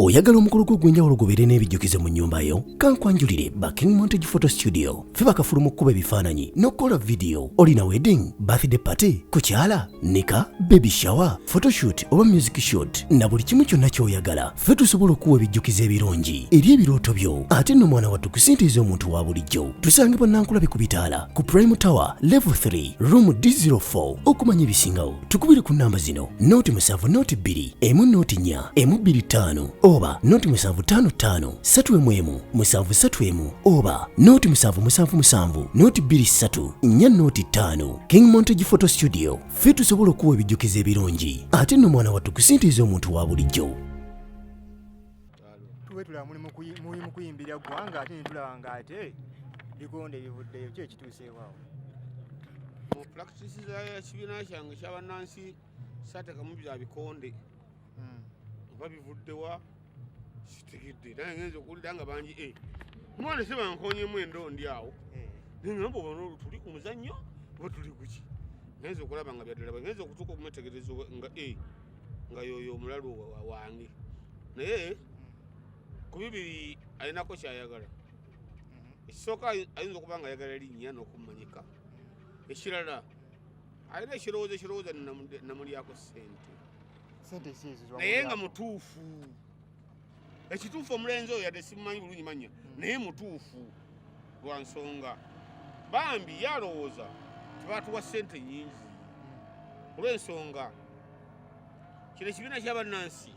oyagala omukolo gw'ogwenjawulo gubeere n'ebijjukize mu nnyumba yo kankwanjulire ba King Montage Photo Studio ffe bakafulu mu kkuba ebifaananyi n'okukola vidiyo. Olina wedding, birthday party, kukyala, nika, baby shower, photoshoot oba music shoot na buli kimu kyonna ky'oyagala ffe tusobola okuwa ebijjukize ebirungi eri ebirooto byo. Ate nno mwana wattu kusintiiza omuntu wa bulijjo. Tusange Nankulabe ku Bitaala ku Prime Tower Level 3 Room D04. Okumanya ebisingawo tukubire ku namba zino: noti 7 noti 2 emu noti 4 emu 25 oba noti 755 3 7 oba noti 7 noti 23 4 noti 5. King Montage Photo Studio ffe tusobola okuwa ebijjukize ebirungi ate nno mwana wattu kusintiiza omuntu wa bulijjo. Tuwetula muli mu kuyimbira ggwanga ate netulaba ng'ate bigonde bivuddeyo ki ekituuseewaawo. Mu practice y'ekibiina kyange ky'abannansi saateekamu bya bikonde oba bivuddewa sitegedde naye ngenza okuwulira nga bangi omwana se bankonyemu endondi awo naye nga mbona tuli ku muzannyo oba tuli ku ki ngenza okulaba nga byaddala ngenza okutuuka okumutegereza nga yoyo omulalu wange naye ku bibiri alinako kyayagala. Ekisooka ayinza okuba nga ayagala linnya n'okumanyika. Ekirala alina ekirowoozo namulyako ssente naye nga mutuufu. Ekituufu omulenzi oyo yadde simumanyi bulungi manya naye mutuufu lwa nsonga bambi yalowooza tebatuwa ssente nnyingi olw'ensonga kino ekibiina ky'abannansi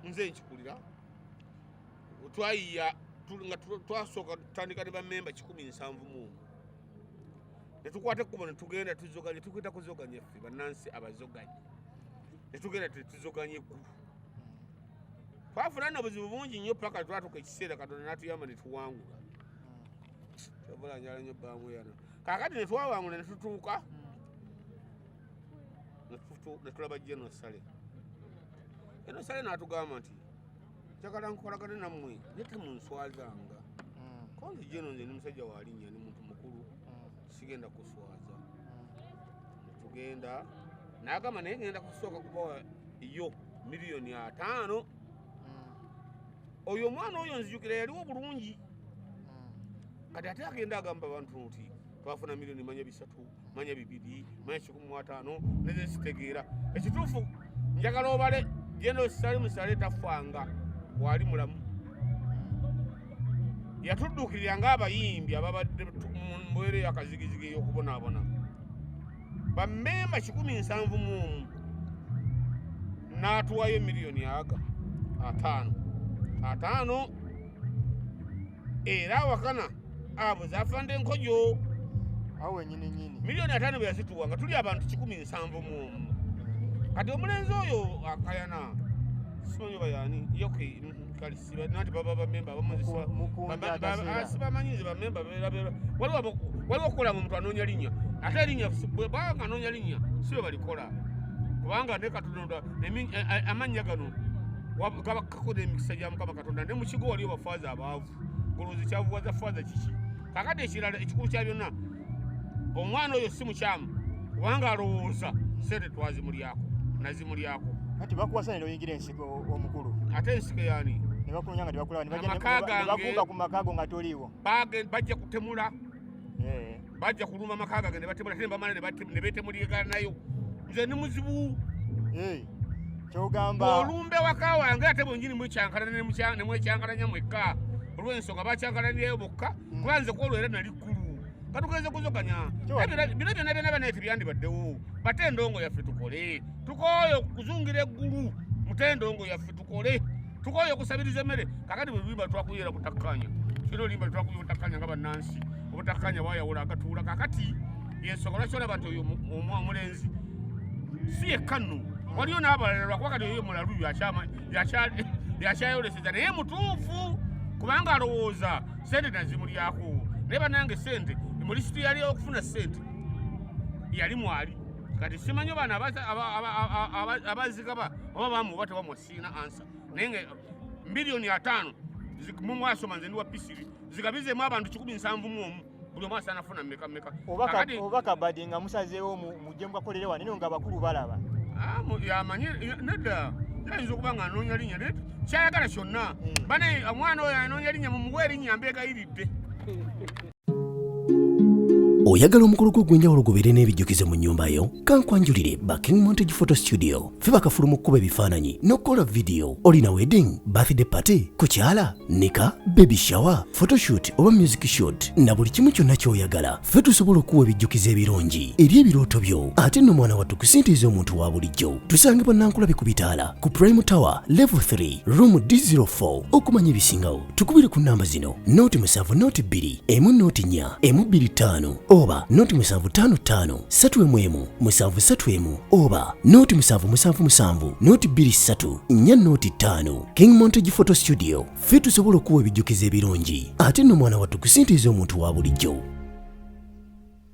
nze nkikulira twayiya nga twasooka tutandika ne bammemba 170 netukwata ekkubo netugenda tuzoganye tukwita kuzoganya ffe bannansi abazoganye netugenda tetuzoganye eggulu twafuna n'obuzibu bungi nnyo paka twatuuka ekiseera Katonda n'atuyamba ne tuwangula tobula njala nnyo bamuyana kaakati ne twawangula ne tutuuka ne tulaba General Sale n'atugamba nti njagala nkolagane nammwe naye temunswazanga konzi General nze ni musajja wa linnya ni muntu mukulu sigenda kuswaza netugenda n'agamba naye ngenda kusooka kubawa yo miliyoni 5. Oyo omwana oyo nzijukira yaliwo bulungi kati ate agenda agamba abantu nti twafuna miliyoni manya 3 manya 2 manya 15 neze sitegeera ekituufu njagala obale General Sale tafanga wali mulamu yatuddukirira ng'abayimbi ababadde mbwere yakazigizigi ey'okubonaabona bammemba 170 n'atuwayo miliyoni 5 era wakana abo zafande nkojo awe nyini miliyoni 5 bwe yazituwa nga tuli abantu 170 kati omulenzi oyo akayana simanyi bayani yoke kalisiba nati baba bamemba bamuziswa sibamanyize bamemba waliwo okukola mu muntu anoonya linnya ate linnya bwanga anoonya linnya sibe balikola kubanga ne Katonda amannya gano gabakakola emikisa gya Mukama Katonda ne mu kigo waliwo bafaaza abaavu golozi kyavuwaza faaza kiki kakati ekirala ekikulu kya byonna omwana oyo si mukyamu kubanga alowooza sente twazimulyako nazimulyako kati bakuwasa ne oyingira ensiko omukulu ate ensiko yani ne bakunya nga tebakulaba ne bakuuka ku makaago nga toliiwo bajja kutemula bajja kuluma amakaago ne batemula ate ne bamala ne beetemuliegala nayo nze ni muzibu kyogamba olumbe waka wange ate bonyini mwekyankalana ne mwekyankalanya mwekka olw'ensonga bakyankalanireyo bokka kuba nze kwolwera nali kkulu katugenze kuzoganya bino byonna naye tebyandibaddewo bate endongo yaffe tukole tukooyo kuzungira eggulu mute endongo yaffe tukole tukooyo okusabiriza emmere kakati bwe lulimba twakuyera butakkanya kino olimba twakuya obutakkanya nga bannansi obutakkanya bayawula agatuula kakati yensonga lwaki olaba nti oyo omulenzi si yekka nno waliyo n'abalala lwakuba kati oyo mulalu yakyayoleseza naye mutuufu kubanga alowooza sente nazimulyako naye bannange sente mulisiti yali okufuna sente yali mwali kati simanyi baana abazigaba oba bamuba tebamwasiina ansa naye nga miliyoni 5 mumwasoma nze ndi wa pisiri zigabizemu abantu 170 buli omu asaana afuna mmeka oba kabadde nga musazeewo mujje mukakolere wano nino nga bakulu balaba yamanyi nedda ayinza okuba nga anoonya linnya naye kyayagala kyonna bane omwana oyo anoonya linnya mumuwe erinnya mbeegayiridde. oyagala omukolo gw'ogwenjawulo gubeere n'ebijjukize mu nnyumba yo kankwanjulire ba King Montage Photo Studio ffe bakafulumu okukuba ebifaananyi n'okukola vidiyo olina wedding birthday party kukyala nika baby shower photoshoot oba music shoot na buli kimu kyonna ky'oyagala ffe tusobola okuwa ebijjukize ebirungi eri ebirooto byo ate nno mwana wattu kusintiiza omuntu wa bulijjo tusange bannankulabe ku bitaala ku Prime Tower level 3 room D04 okumanya ebisingawo tukubire ku namba zino noti 7 noti 2 emu noti 4 emu 25 oba noti 755 3 731 oba noti 777 noti 23 4 noti 5 King Montage Photo Studio ffe tusobola okuwa ebijjukize ebirungi ate nno mwana wattu kusintiiza omuntu wa bulijjo.